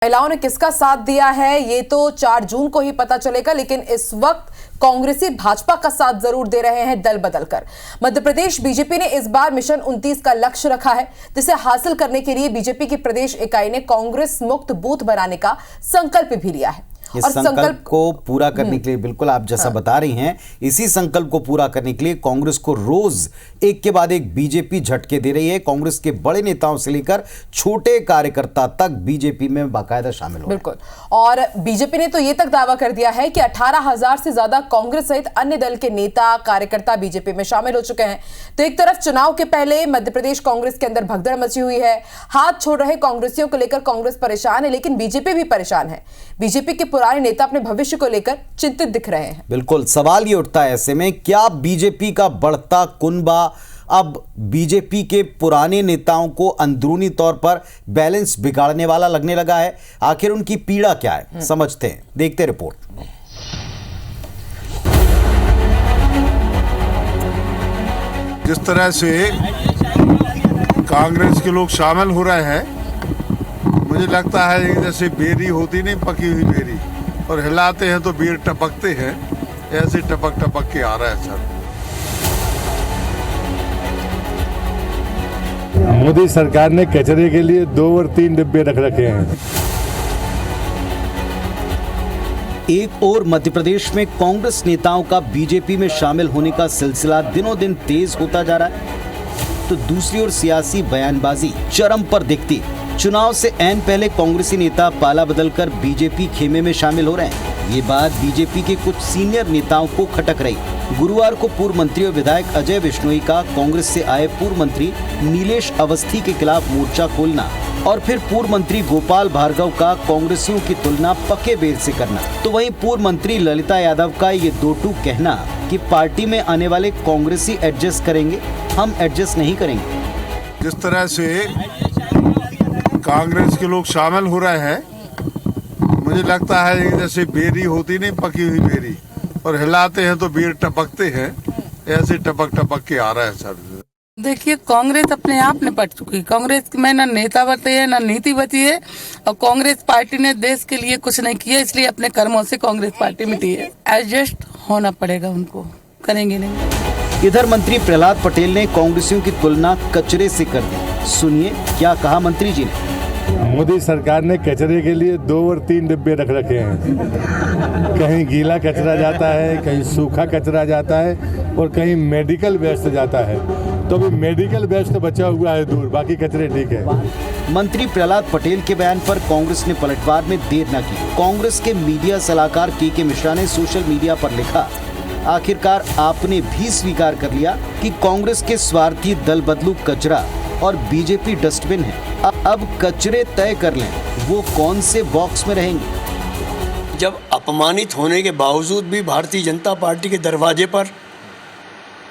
महिलाओं ने किसका साथ दिया है ये तो 4 जून को ही पता चलेगा, लेकिन इस वक्त कांग्रेसी भाजपा का साथ जरूर दे रहे हैं दल बदलकर। मध्य प्रदेश बीजेपी ने इस बार मिशन 29 का लक्ष्य रखा है, जिसे हासिल करने के लिए बीजेपी की प्रदेश इकाई ने कांग्रेस मुक्त बूथ बनाने का संकल्प भी लिया है। इस संकल्प को पूरा करने के लिए बिल्कुल आप जैसा बता रही हैं, इसी संकल्प को पूरा करने के लिए कांग्रेस को रोज एक के बाद एक बीजेपी झटके दे रही है। कांग्रेस के बड़े नेताओं से लेकर छोटे कार्यकर्ता तक बीजेपी में बाकायदा शामिल हो। बिल्कुल, और बीजेपी ने तो ये तक दावा कर दिया है कि 18,000 से ज्यादा कांग्रेस सहित अन्य दल के नेता कार्यकर्ता बीजेपी में शामिल हो चुके हैं। तो एक तरफ चुनाव के पहले मध्य प्रदेश कांग्रेस के अंदर भगदड़ मची हुई है। हाथ छोड़ रहे कांग्रेसियों को लेकर कांग्रेस परेशान है, लेकिन बीजेपी भी परेशान है। बीजेपी के पुराने नेता अपने भविष्य को लेकर चिंतित दिख रहे हैं। बिल्कुल, सवाल ये उठता है ऐसे में, क्या बीजेपी का बढ़ता कुनबा अब बीजेपी के पुराने नेताओं को अंदरूनी तौर पर बैलेंस बिगाड़ने वाला लगने लगा है? आखिर उनकी पीड़ा क्या है, समझते हैं, देखते रिपोर्ट। जिस तरह से कांग्रेस के लोग शामिल हो रहे हैं, मुझे लगता है जैसे बेरी होती नहीं, पकी हुई बेरी, और हिलाते हैं तो बेर टपकते हैं, ऐसे टपक टपक के आ रहा है सर। मोदी सरकार ने कचरे के लिए 2 और 3 डिब्बे रख रखे हैं। एक और मध्य प्रदेश में कांग्रेस नेताओं का बीजेपी में शामिल होने का सिलसिला दिनों दिन तेज होता जा रहा है, तो दूसरी ओर सियासी बयानबाजी चरम पर दिखती। चुनाव से ऐन पहले कांग्रेसी नेता पाला बदलकर बीजेपी खेमे में शामिल हो रहे हैं। ये बात बीजेपी के कुछ सीनियर नेताओं को खटक रही। गुरुवार को पूर्व मंत्री और विधायक अजय बिश्नोई का कांग्रेस से आए पूर्व मंत्री नीलेश अवस्थी के खिलाफ मोर्चा खोलना, और फिर पूर्व मंत्री गोपाल भार्गव का कांग्रेसियों की तुलना पक्के बेर से करना, तो वहीं पूर्व मंत्री ललिता यादव का ये दो टूक कहना कि पार्टी में आने वाले कांग्रेसी एडजस्ट करेंगे, हम एडजस्ट नहीं करेंगे। जिस तरह से कांग्रेस के लोग शामिल हो रहे हैं, मुझे लगता है जैसे बेरी होती नहीं, पकी हुई बेरी, और हिलाते हैं तो बेर टपकते हैं, ऐसे टपक टपक के आ रहा है सर। देखिए, कांग्रेस अपने आप निपट चुकी। कांग्रेस में न नेता बचे है, न नीति बची है, और कांग्रेस पार्टी ने देश के लिए कुछ नहीं किया, इसलिए अपने कर्मों से कांग्रेस पार्टी मिटी है। एडजस्ट होना पड़ेगा उनको, करेंगे नहीं। इधर मंत्री प्रहलाद पटेल ने कांग्रेसियों की तुलना कचरे से कर दी। सुनिए क्या कहा मंत्री जी ने। मोदी सरकार ने कचरे के लिए 2 और 3 डिब्बे रख रखे हैं। कहीं गीला कचरा जाता है, कहीं सूखा कचरा जाता है, और कहीं मेडिकल वेस्ट जाता है। तो अभी मेडिकल वेस्ट बचा हुआ है दूर, बाकी कचरे ठीक है। मंत्री प्रहलाद पटेल के बयान पर कांग्रेस ने पलटवार में देर न की। कांग्रेस के मीडिया सलाहकार के मिश्रा ने सोशल मीडिया पर लिखा, आखिरकार आपने भी स्वीकार कर लिया कि कांग्रेस के स्वार्थी दल बदलू कचरा और बीजेपी डस्टबिन है। अब कचरे तय कर लें, वो कौन से बॉक्स में रहेंगे। जब अपमानित होने के बावजूद भी भारतीय जनता पार्टी के दरवाजे पर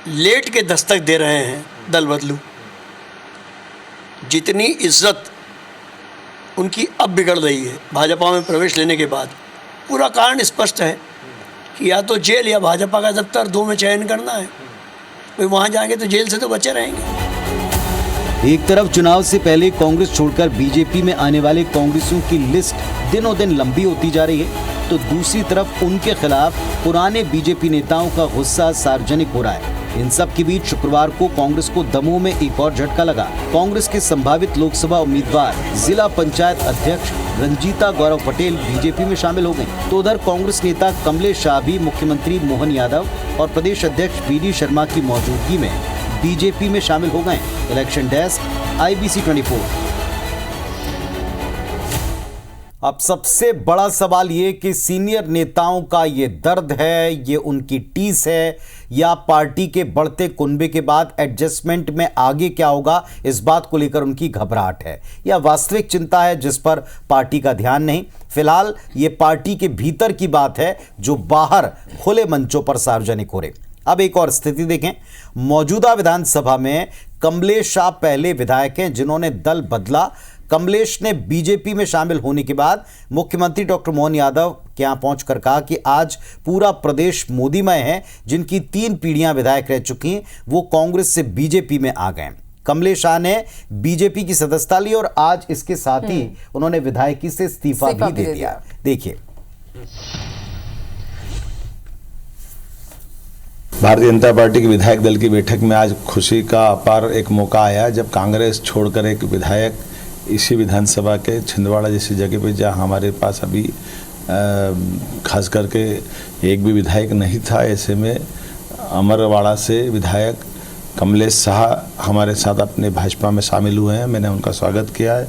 लेट के दस्तक दे रहे हैं दल बदलू, जितनी इज्जत उनकी अब बिगड़ रही है भाजपा में प्रवेश लेने के बाद, पूरा कारण स्पष्ट है कि या तो जेल या भाजपा का दफ्तर, 2 में चयन करना है। तो वहाँ जाएंगे तो जेल से तो बचे रहेंगे। एक तरफ चुनाव से पहले कांग्रेस छोड़कर बीजेपी में आने वाले कांग्रेसियों की लिस्ट दिनों दिन लंबी होती जा रही है, तो दूसरी तरफ उनके खिलाफ पुराने बीजेपी नेताओं का गुस्सा सार्वजनिक हो रहा है। इन सब के बीच शुक्रवार को कांग्रेस को दमोह में एक और झटका लगा। कांग्रेस के संभावित लोकसभा उम्मीदवार जिला पंचायत अध्यक्ष रंजीता गौरव पटेल बीजेपी में शामिल हो गए। तो उधर कांग्रेस नेता कमलेश शाह भी मुख्यमंत्री मोहन यादव और प्रदेश अध्यक्ष वी.डी. शर्मा की मौजूदगी में बीजेपी में शामिल हो गए। Election desk IBC 24। अब सबसे बड़ा सवाल ये कि सीनियर नेताओं का ये दर्द है, ये उनकी टीस है, या पार्टी के बढ़ते कुनबे के बाद एडजस्टमेंट में आगे क्या होगा, इस बात को लेकर उनकी घबराहट है, या वास्तविक चिंता है जिस पर पार्टी का ध्यान नहीं। फिलहाल ये पार्टी के भीतर की बात है जो बाहर खुले मंचों पर सार्वजनिक हो रही। अब एक और स्थिति देखें। मौजूदा विधानसभा में कमलेश शाह पहले विधायक हैं जिन्होंने दल बदला। कमलेश ने बीजेपी में शामिल होने के बाद मुख्यमंत्री डॉक्टर मोहन यादव के यहां पहुंचकर कहा कि आज पूरा प्रदेश मोदीमय है। जिनकी 3 पीढ़ियां विधायक रह चुकी हैं, वो कांग्रेस से बीजेपी में आ गए। कमलेश शाह ने बीजेपी की सदस्यता ली और आज इसके साथ ही उन्होंने विधायकी से इस्तीफा भी दे दिया। देखिए, भारतीय जनता पार्टी के विधायक दल की बैठक में आज खुशी का अपार एक मौका आया जब कांग्रेस छोड़कर एक विधायक इसी विधानसभा के छिंदवाड़ा जैसी जगह पे, जहां हमारे पास अभी खास करके एक भी विधायक नहीं था, ऐसे में अमरवाड़ा से विधायक कमलेश शाह हमारे साथ अपने भाजपा में शामिल हुए हैं। मैंने उनका स्वागत किया है।